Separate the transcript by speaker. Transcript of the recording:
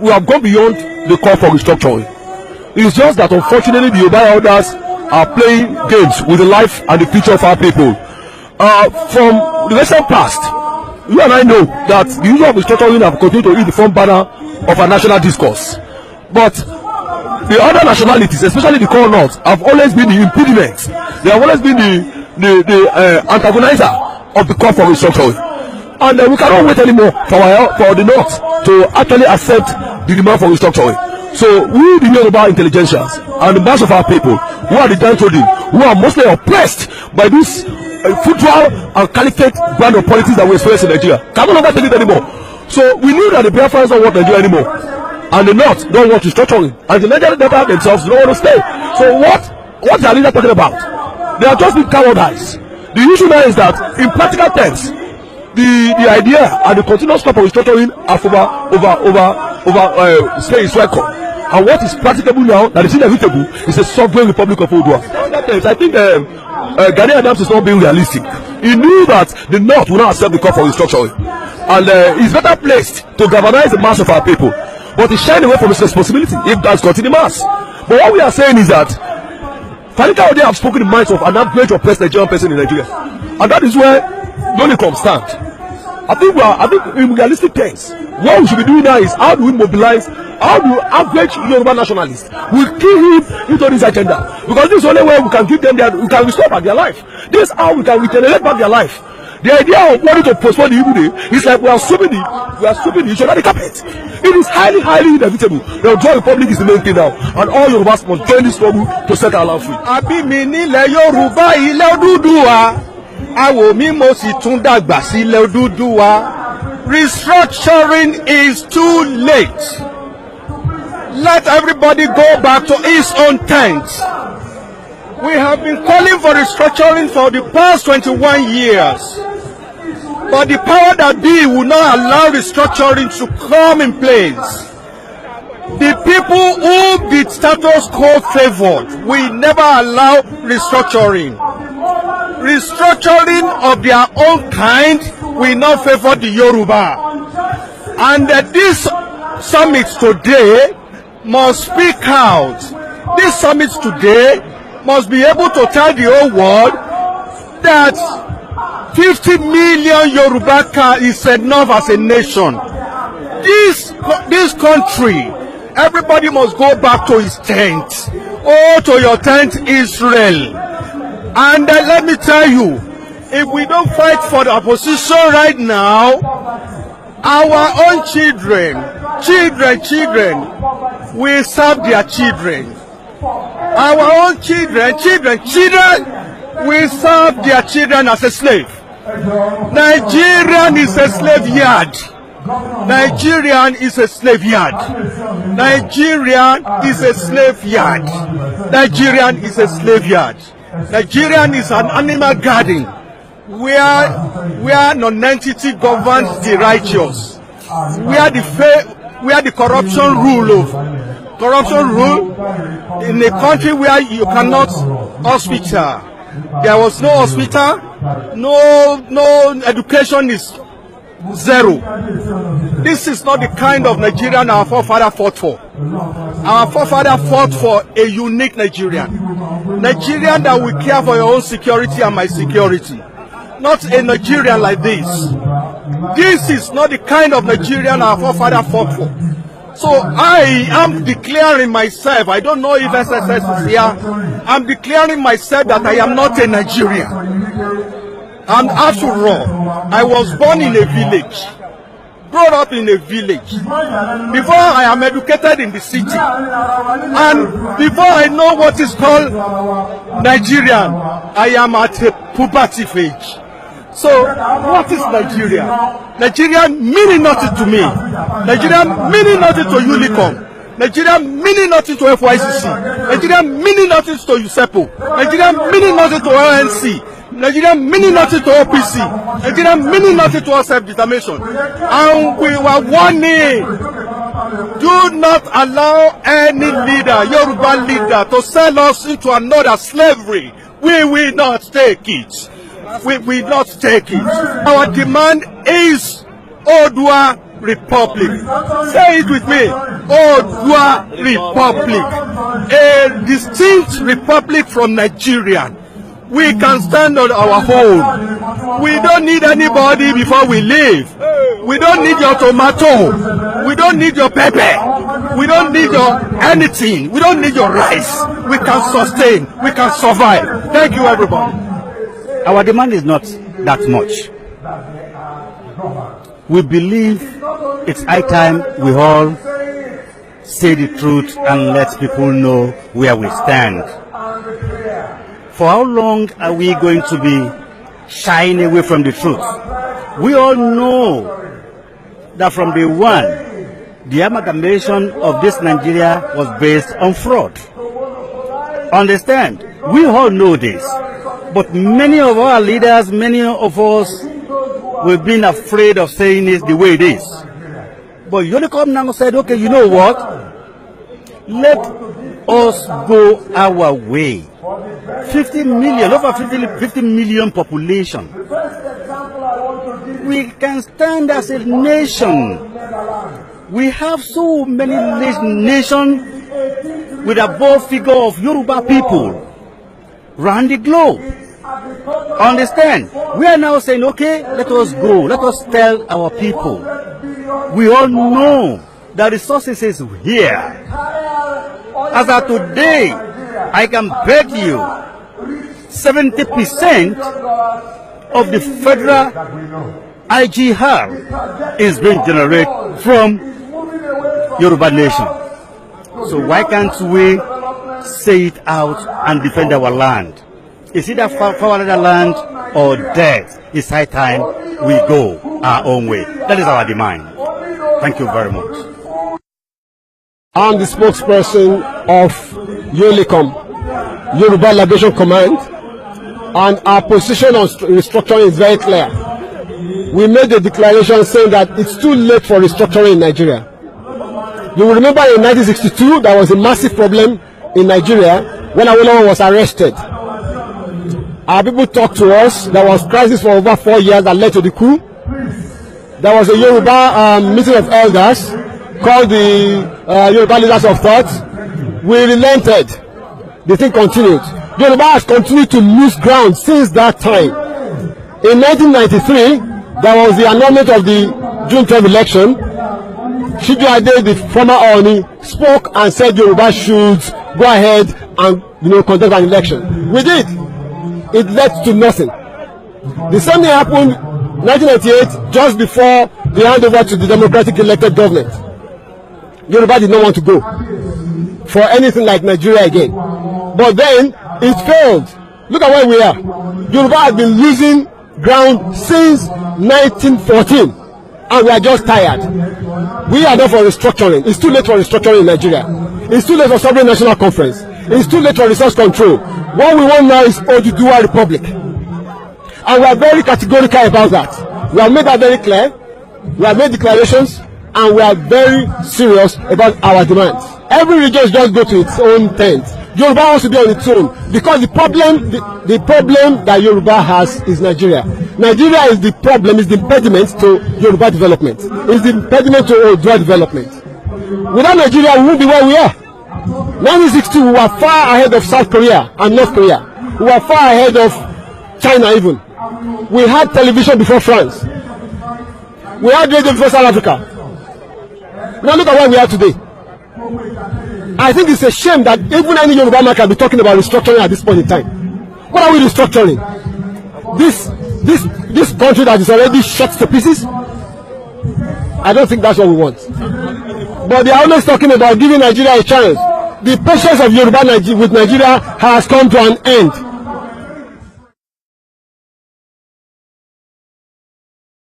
Speaker 1: we have gone beyond the call for restructuring. It's just that unfortunately the Yoruba elders are playing games with the life and the future of our people. From the recent past, you and I know that the issue of restructuring have continued to eat the front banner of our national discourse. But the other nationalities, especially the core north, have always been the impediments. They have always been the antagonizer of the call for restructuring. And we cannot wait anymore for the north to actually accept the demand for restructuring. So we, the Yoruba intelligentsias and the mass of our people who are the downtrodden, who are mostly oppressed by this football and caliphate brand of politics that we experience in Nigeria, can no longer take it anymore. So we knew that the Biafrans don't want Nigeria anymore, and the north don't want restructuring, and the Nigerian Delta themselves don't want to stay. So what are leaders talking about? They are just being cowardized. The issue now is that in practical terms, the idea and the continuous call for restructuring have over stay is welcome. And what is practicable now that is inevitable is a sovereign republic of Oduduwa. I think Gani Adams is not being realistic. He knew that the north will not accept the call for restructuring, and he's better placed to galvanize the mass of our people. But he shied away from his responsibility if that's got in the mass. But what we are saying is that Fanika Ode have spoken the minds of an average oppressed Nigerian person in Nigeria, and that is where Unicom stand. I think in realistic terms, what we should be doing now is how do we mobilize, how do average Yoruba nationalists will key him into this agenda, because this is the only way we can give them we can restore back their life. This is how we can regenerate back their life. The idea of wanting to postpone the evil day is like we are sweeping the issue under the carpet. It is highly inevitable. The Oduduwa Republic is the main thing now, and all Yorubas must join this struggle to set our land free.
Speaker 2: Àbí mi nílẹ̀ Yorùbá ilẹ̀ Oduduwa, àwò mi mo sì tún dàgbà sí ilẹ̀ Oduduwa. Restructuring is too late. Let everybody go back to his own tent. We have been calling for restructuring for the past 21 years. But the power that be will not allow restructuring to come in place. The people who the status quo favored will never allow restructuring. Restructuring of their own kind will not favor the Yoruba. And this summit today must speak out. This summit today must be able to tell the whole world that 50 million Yoruba is enough as a nation. This country, everybody must go back to his tent. Oh, to your tent, Israel. And let me tell you, if we don't fight for the opposition right now, our own children will serve their children. Our own children will serve their children as a slave. Nigerian is a slave yard. Nigerian is a slave yard. Nigerian is a slave yard. Nigerian is a slave yard. Nigerian is an animal garden where non-entity governs the righteous, where the corruption rule in a country where you cannot hospital. There was no hospital, no education is zero. This is not the kind of Nigerian our forefather fought for. Our forefather fought for a unique Nigerian. Nigerian that will care for your own security and my security. Not a Nigerian like this. This is not the kind of Nigerian our forefather fought for. So I am declaring myself, I don't know if SSS is here, I'm declaring myself that I am not a Nigerian. And after all, I was born in a village, brought up in a village, before I am educated in the city, and before I know what is called Nigerian, I am at a puberty age. So, what is Nigeria? Nigeria meaning nothing to me. Nigeria meaning nothing to Unicom. Nigeria meaning nothing to FYCC. Nigeria meaning nothing to USEPO. Nigeria meaning nothing to ONC. Nigeria meaning nothing to OPC. Nigeria meaning nothing to self-determination. And we were warning. Do not allow any leader, Yoruba leader, to sell us into another slavery. We will not take it. We will not take it. Our demand is Oduduwa Republic. Say it with me. Oduduwa Republic. A distinct republic from Nigeria. We can stand on our own. We don't need anybody before we leave. We don't need your tomato. We don't need your pepper. We don't need your anything. We don't need your rice. We can sustain. We can survive. Thank you, everybody.
Speaker 3: Our demand is not that much. We believe it's high time we all say the truth and let people know where we stand. For how long are we going to be shying away from the truth? We all know that from day one, the amalgamation of this Nigeria was based on fraud. Understand? We all know this. But many of our leaders, many of us, we've been afraid of saying it the way it is. But Yoruba now said, okay, you know what? Let us go our way. 50 million, over 50 million population. We can stand as a nation. We have so many nations with above figure of Yoruba people around the globe. Understand? We are now saying, okay, let us go. Let us tell our people. We all know the resources is here. As of today, I can bet you 70% of the federal IGR is being generated from Yoruba nation. So why can't we say it out and defend our land? Is it for another land or death? It's high time we go our own way. That is our demand. Thank you very much.
Speaker 4: I'm the spokesperson of YOLICOM, Yoruba Liberation Command, and our position on restructuring is very clear. We made a declaration saying that it's too late for restructuring in Nigeria. You will remember in 1962 there was a massive problem in Nigeria when Awolowo was arrested. Our people talked to us. There was crisis for over 4 years that led to the coup. There was a Yoruba meeting of elders called the Yoruba Leaders of Thought. We relented. The thing continued. Yoruba has continued to lose ground since that time. In 1993, there was the annulment of the June 12 election. Shiju Ade, the former Oni, spoke and said Yoruba should go ahead and conduct an election. We did. It led to nothing. The same thing happened in 1998, just before the handover to the democratic elected government. Yoruba did not want to go for anything like Nigeria again. But then it failed. Look at where we are. Yoruba has been losing ground since 1914, and we are just tired. We are done for restructuring. It's too late for restructuring in Nigeria. It's too late for sovereign national conference. It's too late for resource control. What we want now is Oduduwa Republic. And we are very categorical about that. We have made that very clear. We have made declarations, and we are very serious about our demands. Every region just go to its own tent. Yoruba wants to be on its own because the problem that Yoruba has is Nigeria. Nigeria is the problem, is the impediment to Yoruba development. Is the impediment to Oduduwa development. Without Nigeria, we won't be where we are. 1962, we were far ahead of South Korea and North Korea. We were far ahead of China even. We had television before France. We had radio before South Africa. Now look at where we are today. I think it's a shame that even any Yoruba man can be talking about restructuring at this point in time. What are we restructuring? This country that is already shot to pieces? I don't think that's what we want. But they are always talking about giving Nigeria a chance. The patience of Yoruba with Nigeria has come to an end.